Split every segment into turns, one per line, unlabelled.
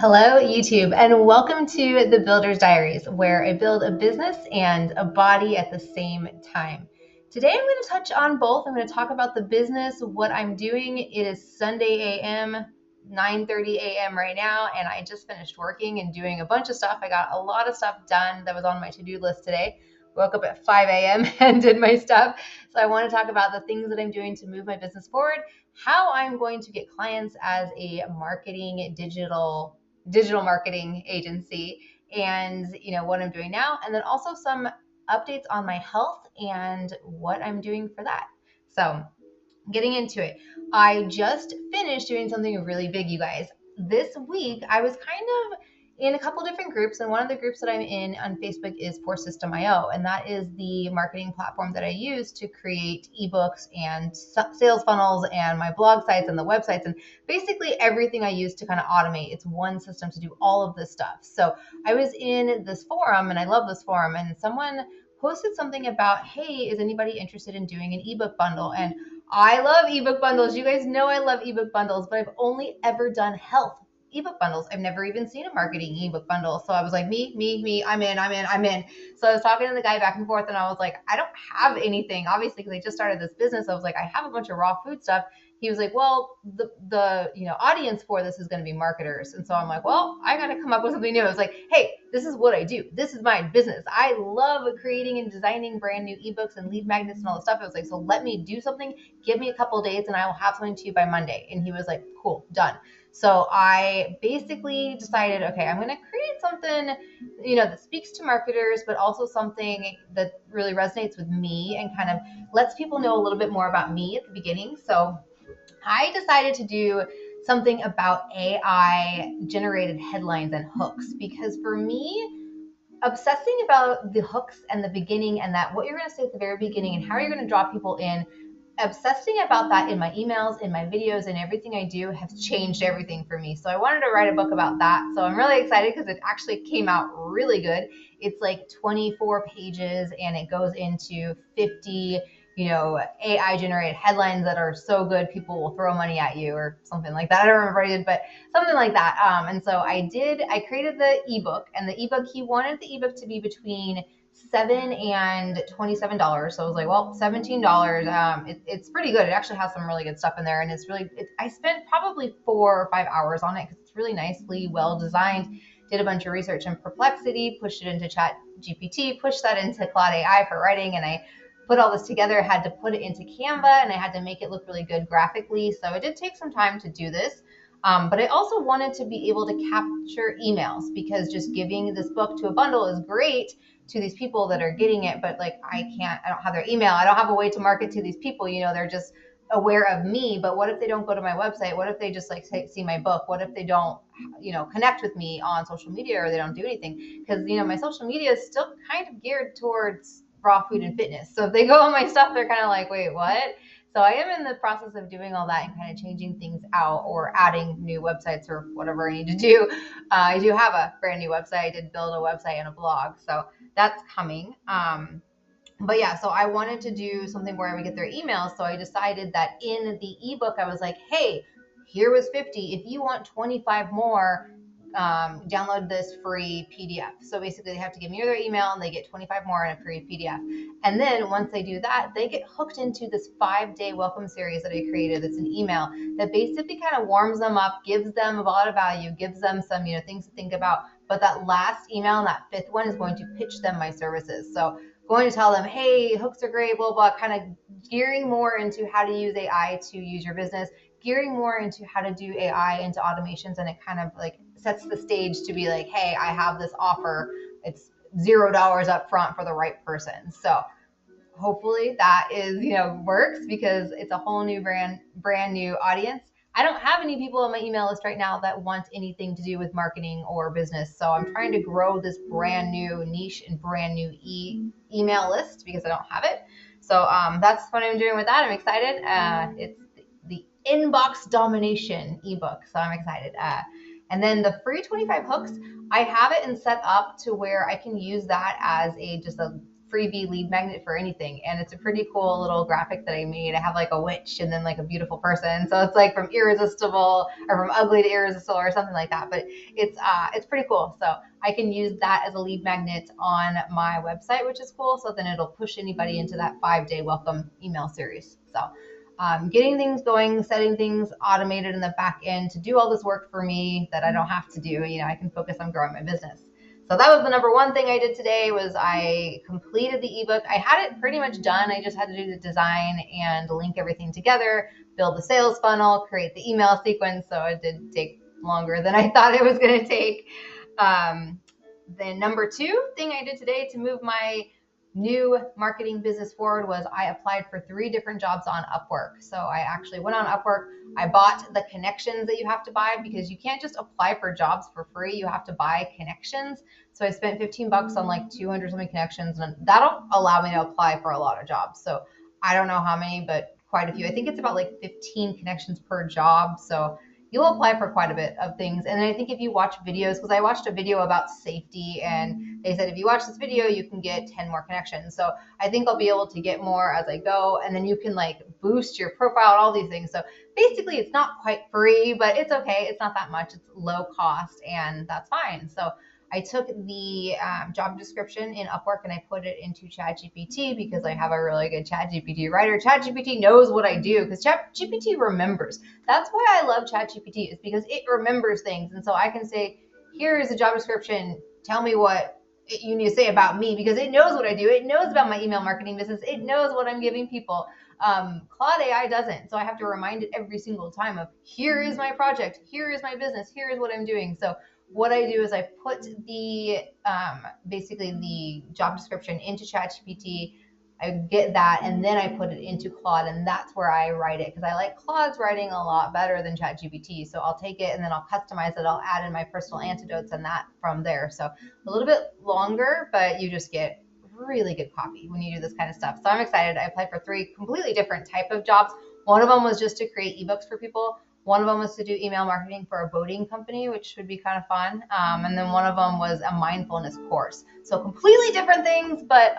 Hello, YouTube, and welcome to the Builder's Diaries, where I build a business and a body at the same time. Today, I'm going to touch on both. I'm going to talk about the business, what I'm doing. It is Sunday a.m., 9:30 a.m. right now, and I just finished working and doing a bunch of stuff. I got a lot of stuff done that was on my to-do list today. Woke up at 5 a.m. and did my stuff. So I want to talk about the things that I'm doing to move my business forward, how I'm going to get clients as a digital marketing agency, and what I'm doing now, and then also some updates on my health and what I'm doing for that. So getting into it, I just finished doing something really big, you guys. This week I was kind of in a couple different groups, and one of the groups that I'm in on Facebook is For System.io, and that is the marketing platform that I use to create ebooks and sales funnels and my blog sites and the websites and basically everything I use to kind of automate. It's one system to do all of this stuff. So I was in this forum, and I love this forum, and someone posted something about, hey, is anybody interested in doing an ebook bundle? And I love ebook bundles. You guys know I love ebook bundles, but I've only ever done health ebook bundles. I've never even seen a marketing ebook bundle. So I was like, me, I'm in. So I was talking to the guy back and forth, and I was like, I don't have anything, obviously, because I just started this business. I was like, I have a bunch of raw food stuff. He was like, well, the audience for this is going to be marketers. And so I'm like, well, I got to come up with something new. I was like, hey, this is what I do. This is my business. I love creating and designing brand new ebooks and lead magnets and all this stuff. I was like, so let me do something. Give me a couple of days and I will have something to you by Monday. And he was like, cool, done. So I basically decided, okay, I'm going to create something, that speaks to marketers, but also something that really resonates with me and kind of lets people know a little bit more about me at the beginning. So I decided to do something about AI generated headlines and hooks, because for me, obsessing about the hooks and the beginning and that what you're going to say at the very beginning and how you're going to draw people in, obsessing about that in my emails, in my videos, and everything I do has changed everything for me. So I wanted to write a book about that. So I'm really excited because it actually came out really good. It's like 24 pages and it goes into 50 AI generated headlines that are so good people will throw money at you or something like that. I don't remember what I did, but something like that. And so I created the ebook, and the ebook, he wanted the ebook to be between $7 and $27. So I was like, well, $17. It's pretty good. It actually has some really good stuff in there, and I spent probably 4 or 5 hours on it because it's really nicely well designed. Did a bunch of research in Perplexity, pushed it into Chat GPT, pushed that into Claude AI for writing, and I put all this together. I had to put it into Canva, and I had to make it look really good graphically. So it did take some time to do this. But I also wanted to be able to capture emails, because just giving this book to a bundle is great to these people that are getting it, but like I don't have their email. I don't have a way to market to these people. They're just aware of me, but what if they don't go to my website? What if they just see my book? What if they don't, connect with me on social media, or they don't do anything? Because, my social media is still kind of geared towards raw food and fitness. So if they go on my stuff, they're kind of like, wait, what? So I am in the process of doing all that and kind of changing things out or adding new websites or whatever I need to do. I do have a brand new website. I did build a website and a blog. So that's coming. But yeah, so I wanted to do something where I would get their emails. So I decided that in the ebook, I was like, hey, here was 50. If you want 25 more, download this free PDF. So basically they have to give me their email and they get 25 more in a free PDF. And then once they do that, they get hooked into this 5-day welcome series that I created. It's an email that basically kind of warms them up, gives them a lot of value, gives them some, things to think about. But that last email and that 5th one is going to pitch them my services. So going to tell them, hey, hooks are great, blah, blah, kind of gearing more into how to use AI to use your business, gearing more into how to do AI into automations. And it kind of like sets the stage to be like, hey, I have this offer. It's $0 up front for the right person. So hopefully that is, works, because it's a whole new brand new audience. I don't have any people on my email list right now that want anything to do with marketing or business. So I'm trying to grow this brand new niche and brand new email list because I don't have it. So that's what I'm doing with that. I'm excited. It's the inbox domination ebook. So I'm excited. And then the free 25 hooks, I have it and set up to where I can use that as just a freebie lead magnet for anything. And it's a pretty cool little graphic that I made. I have like a witch and then like a beautiful person. So it's like from irresistible or from ugly to irresistible or something like that. But it's pretty cool. So I can use that as a lead magnet on my website, which is cool. So then it'll push anybody into that 5-day welcome email series. So getting things going, setting things automated in the back end to do all this work for me that I don't have to do. I can focus on growing my business. So that was the number one thing I did today was I completed the ebook. I had it pretty much done. I just had to do the design and link everything together, build the sales funnel, create the email sequence. So it did take longer than I thought it was going to take. The number two thing I did today to move my new marketing business forward was I applied for 3 different jobs on Upwork. So I actually went on Upwork. I bought the connections that you have to buy because you can't just apply for jobs for free. You have to buy connections. So I spent $15 on like 200 something connections, and that'll allow me to apply for a lot of jobs. So I don't know how many, but quite a few. I think it's about like 15 connections per job. So you'll apply for quite a bit of things. And I think if you watch videos, because I watched a video about safety and they said, if you watch this video, you can get 10 more connections. So I think I'll be able to get more as I go. And then you can like boost your profile and all these things. So basically it's not quite free, but it's okay. It's not that much. It's low cost and that's fine. So I took the job description in Upwork and I put it into ChatGPT because I have a really good ChatGPT writer. ChatGPT knows what I do because ChatGPT remembers. That's why I love ChatGPT, is because it remembers things. And so I can say, here is a job description. Tell me what you need to say about me, because it knows what I do. It knows about my email marketing business. It knows what I'm giving people. Claude AI doesn't. So I have to remind it every single time of, here is my project. Here is my business. Here is what I'm doing. So what I do is I put the basically the job description into ChatGPT. I get that, and then I put it into Claude, and that's where I write it because I like Claude's writing a lot better than ChatGPT. So I'll take it and then I'll customize it. I'll add in my personal anecdotes and that from there. So a little bit longer, but you just get really good copy when you do this kind of stuff. So I'm excited. I applied for 3 completely different type of jobs. One of them was just to create ebooks for people. One of them was to do email marketing for a boating company, which would be kind of fun. And then one of them was a mindfulness course. So completely different things, but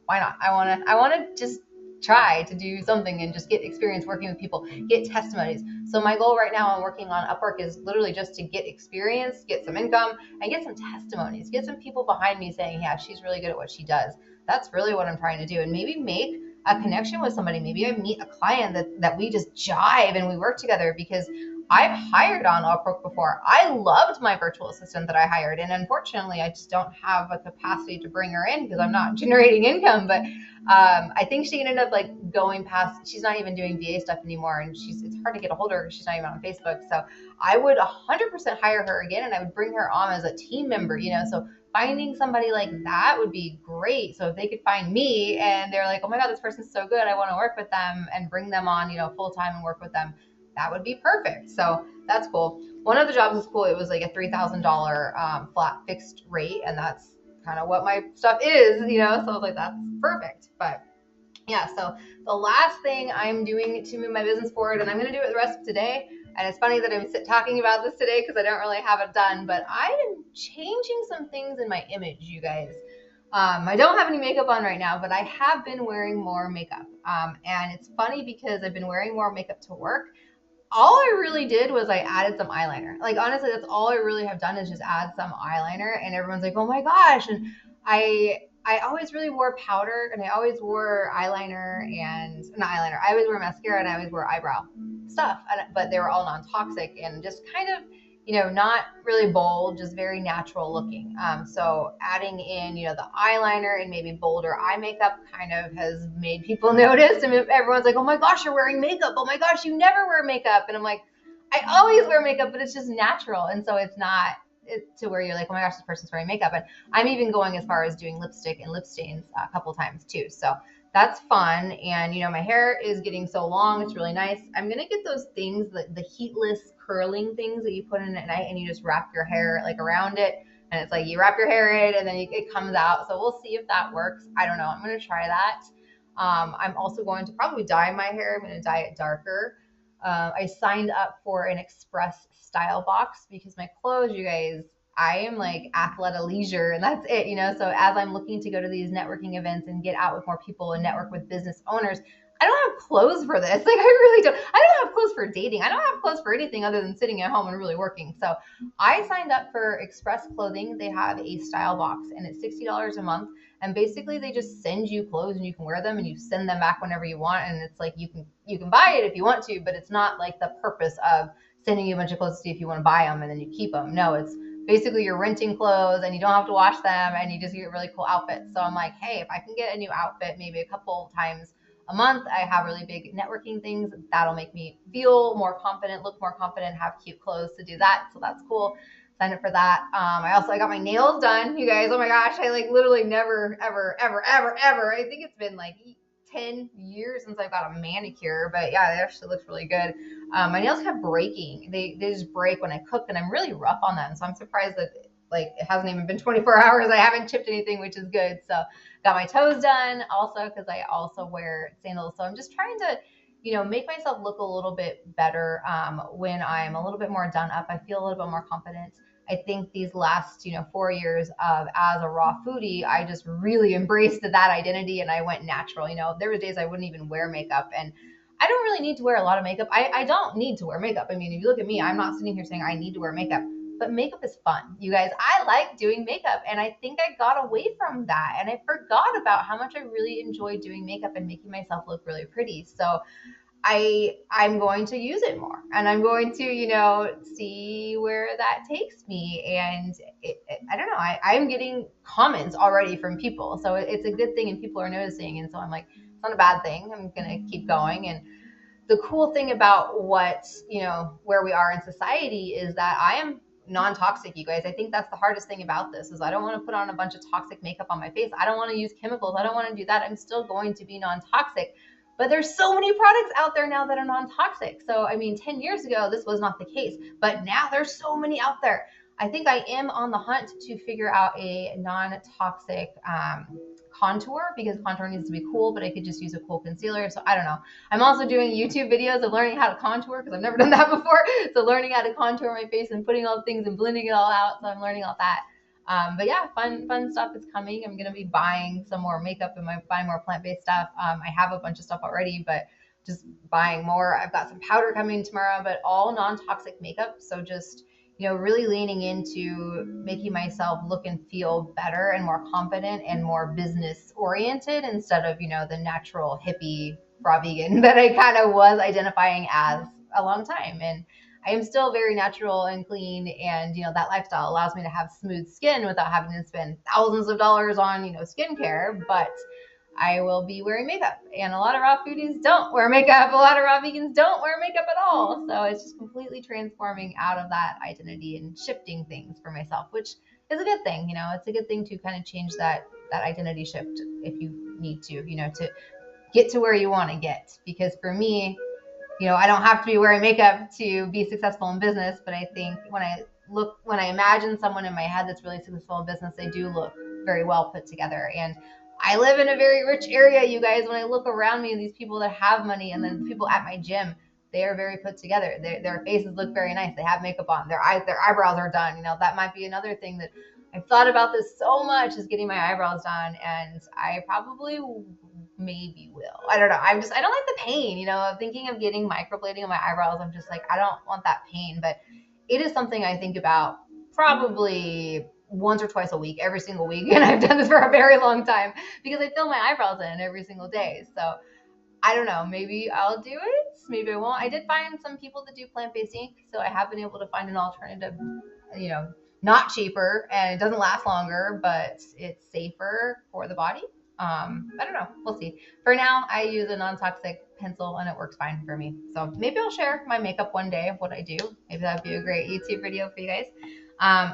why not? I want to just try to do something and just get experience working with people, get testimonies. So my goal right now on working on Upwork is literally just to get experience, get some income, and get some testimonies, get some people behind me saying, yeah, she's really good at what she does. That's really what I'm trying to do. And maybe make a connection with somebody. Maybe I meet a client that we just jive and we work together, because I've hired on Upwork before. I loved my virtual assistant that I hired, and unfortunately I just don't have a capacity to bring her in because I'm not generating income. But I think she ended up like going past, she's not even doing VA stuff anymore, and it's hard to get a hold of her because she's not even on Facebook. So I would 100% hire her again, and I would bring her on as a team member, so finding somebody like that would be great. So if they could find me and they're like, oh my God, this person's so good, I want to work with them, and bring them on, full time and work with them, that would be perfect. So that's cool. One of the jobs was cool. It was like a $3,000 flat fixed rate, and that's kind of what my stuff is, So I was like, that's perfect. But yeah, so the last thing I'm doing to move my business forward, and I'm going to do it the rest of today. And it's funny that I'm talking about this today because I don't really have it done, but I am changing some things in my image, you guys. I don't have any makeup on right now, but I have been wearing more makeup. And it's funny because I've been wearing more makeup to work. All I really did was I added some eyeliner. Like, honestly, that's all I really have done is just add some eyeliner, and everyone's like, oh my gosh. And I always really wore powder, and I always wore eyeliner and not eyeliner. I always wore mascara, and I always wore eyebrow stuff, but they were all non-toxic and just kind of, not really bold, just very natural looking. So adding in, the eyeliner and maybe bolder eye makeup kind of has made people notice. And everyone's like, oh my gosh, you're wearing makeup. Oh my gosh, you never wear makeup. And I'm like, I always wear makeup, but it's just natural. And so it's not to where you're like, oh my gosh, this person's wearing makeup. And I'm even going as far as doing lipstick and lip stains a couple times too. So that's fun. And, my hair is getting so long. It's really nice. I'm going to get those things, the heatless curling things that you put in at night, and you just wrap your hair like around it. And it's like you wrap your hair in and then it comes out. So we'll see if that works. I don't know. I'm going to try that. I'm also going to probably dye my hair. I'm going to dye it darker. I signed up for an express style box because my clothes, you guys, I am like athlete leisure and that's it, So as I'm looking to go to these networking events and get out with more people and network with business owners, I don't have clothes for this. Like, I really don't. I don't have clothes for dating. I don't have clothes for anything other than sitting at home and really working. So I signed up for Express Clothing. They have a style box and it's $60 a month. And basically they just send you clothes and you can wear them and you send them back whenever you want. And it's like you can buy it if you want to, but it's not like the purpose of sending you a bunch of clothes to see if you want to buy them and then you keep them. No, it's basically you're renting clothes and you don't have to wash them and you just get really cool outfits. So I'm like, hey, if I can get a new outfit maybe a couple times a month, I have really big networking things, that'll make me feel more confident, look more confident, have cute clothes to do that. So that's cool. Sign up for that. I got my nails done, you guys. Oh my gosh, I like literally never, ever. I think it's been like 10 years since I got a manicure, but yeah, it actually looks really good. My nails kept breaking. They just break when I cook, and I'm really rough on them. So I'm surprised that like it hasn't even been 24 hours. I haven't chipped anything, which is good. So got my toes done also because I also wear sandals. So I'm just trying to, make myself look a little bit better when I'm a little bit more done up. I feel a little bit more confident. I think these last, 4 years of as a raw foodie, I just really embraced that identity and I went natural. There were days I wouldn't even wear makeup, and I don't really need to wear a lot of makeup. I don't need to wear makeup. I mean, if you look at me, I'm not sitting here saying I need to wear makeup, but makeup is fun. You guys, I like doing makeup, and I think I got away from that and I forgot about how much I really enjoy doing makeup and making myself look really pretty. So I'm going to use it more and I'm going to, see where that takes me. And I don't know, I'm getting comments already from people. So it's a good thing and people are noticing. And so I'm like, it's not a bad thing. I'm going to keep going. And the cool thing about where we are in society is that I am non-toxic, you guys. I think that's the hardest thing about this is I don't want to put on a bunch of toxic makeup on my face. I don't want to use chemicals. I don't want to do that. I'm still going to be non-toxic. But there's so many products out there now that are non-toxic. So, I mean, 10 years ago, this was not the case, but now there's so many out there. I think I am on the hunt to figure out a non-toxic contour because contour needs to be cool, but I could just use a cool concealer. So I don't know. I'm also doing YouTube videos of learning how to contour because I've never done that before. So learning how to contour my face and putting all the things and blending it all out. So I'm learning all that. But yeah, fun stuff is coming. I'm going to be buying some more makeup and buying more plant-based stuff. I have a bunch of stuff already, but just buying more. I've got some powder coming tomorrow, but all non-toxic makeup. So just, really leaning into making myself look and feel better and more confident and more business oriented instead of, the natural hippie raw vegan that I kind of was identifying as a long time. And I am still very natural and clean, and that lifestyle allows me to have smooth skin without having to spend thousands of dollars on skincare. But I will be wearing makeup, and a lot of raw foodies don't wear makeup. A lot of raw vegans don't wear makeup at all. So it's just completely transforming out of that identity and shifting things for myself, which is a good thing. It's a good thing to kind of change that identity shift if you need to, to get to where you want to get. Because for me, I don't have to be wearing makeup to be successful in business, but I think when I imagine someone in my head that's really successful in business, they do look very well put together. And I live in a very rich area, you guys. When I look around me, these people that have money and then the people at my gym, they are very put together. Their faces look very nice. They have makeup on. Their eyebrows are done. That might be another thing that I've thought about this so much, is getting my eyebrows done, and I probably maybe will. I don't know. I don't like the pain, thinking of getting microblading on my eyebrows. I'm just like, I don't want that pain, but it is something I think about probably once or twice a week, every single week. And I've done this for a very long time because I fill my eyebrows in every single day. So I don't know, maybe I'll do it. Maybe I won't. I did find some people that do plant-based ink. So I have been able to find an alternative, not cheaper, and it doesn't last longer, but it's safer for the body. I don't know. We'll see. For now, I use a non-toxic pencil and it works fine for me. So maybe I'll share my makeup one day of what I do. Maybe that'd be a great YouTube video for you guys.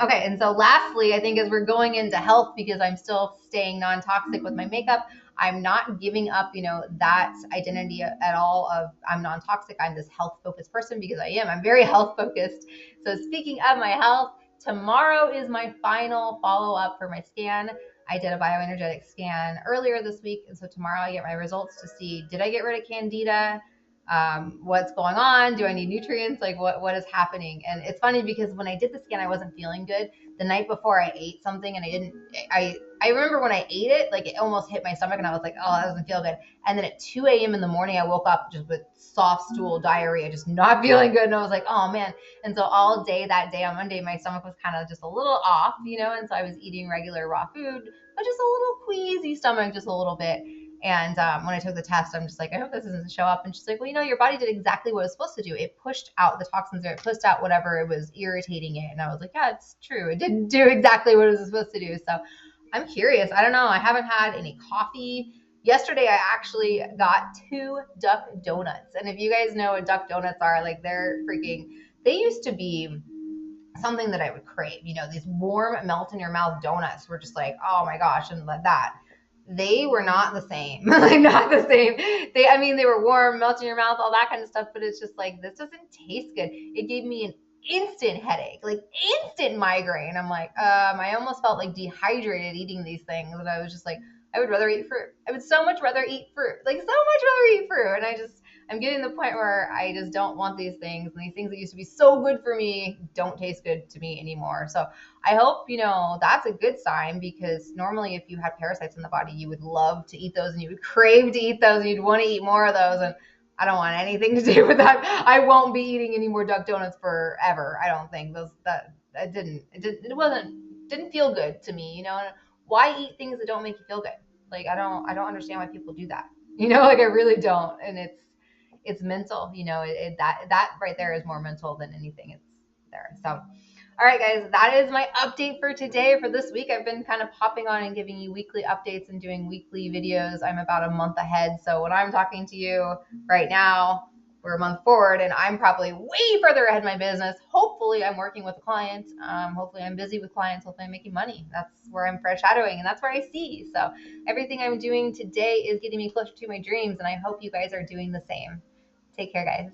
Okay. And so lastly, I think as we're going into health, because I'm still staying non-toxic with my makeup, I'm not giving up, that identity at all of I'm non-toxic. I'm this health-focused person because I am. I'm very health-focused. So speaking of my health, tomorrow is my final follow-up for my scan. I did a bioenergetic scan earlier this week, and so tomorrow I get my results to see, did I get rid of Candida? what's going on? Do I need nutrients? Like what is happening? And it's funny because when I did the scan, I wasn't feeling good. The night before I ate something and I remember when I ate it, like it almost hit my stomach and I was like, oh, that doesn't feel good. And then at 2 a.m. in the morning, I woke up just with soft stool diarrhea, just not feeling good. And I was like, oh man. And so all day that day on Monday, my stomach was kind of just a little off, and so I was eating regular raw food, but just a little queasy stomach, just a little bit. And when I took the test, I'm just like, I hope this doesn't show up. And she's like, well, your body did exactly what it was supposed to do. It pushed out the toxins, or it pushed out whatever it was irritating it. And I was like, yeah, it's true. It didn't do exactly what it was supposed to do. So I'm curious. I don't know. I haven't had any coffee. Yesterday, I actually got 2 duck donuts. And if you guys know what duck donuts are, like they used to be something that I would crave. These warm, melt in your mouth donuts were just like, oh my gosh, and that. They were not the same. Like not the same. They were warm, melt in your mouth, all that kind of stuff, but it's just like, this doesn't taste good. It gave me an instant headache, like instant migraine. I'm like, I almost felt like dehydrated eating these things. And I was just like, I would rather eat fruit. I would so much rather eat fruit, like so much rather eat fruit. And I'm getting to the point where I just don't want these things. And these things that used to be so good for me don't taste good to me anymore. So I hope, that's a good sign, because normally if you had parasites in the body, you would love to eat those and you would crave to eat those and you'd want to eat more of those. And I don't want anything to do with that. I won't be eating any more duck donuts forever. I don't think didn't feel good to me, Why eat things that don't make you feel good? Like I don't understand why people do that. Like I really don't. And it's mental, that right there is more mental than anything. It's there. So all right, guys, that is my update for today. For this week, I've been kind of popping on and giving you weekly updates and doing weekly videos. I'm about a month ahead. So when I'm talking to you right now, we're a month forward, and I'm probably way further ahead in my business. Hopefully, I'm working with a client. Hopefully, I'm busy with clients. Hopefully, I'm making money. That's where I'm foreshadowing, and that's where I see. So everything I'm doing today is getting me closer to my dreams, and I hope you guys are doing the same. Take care, guys.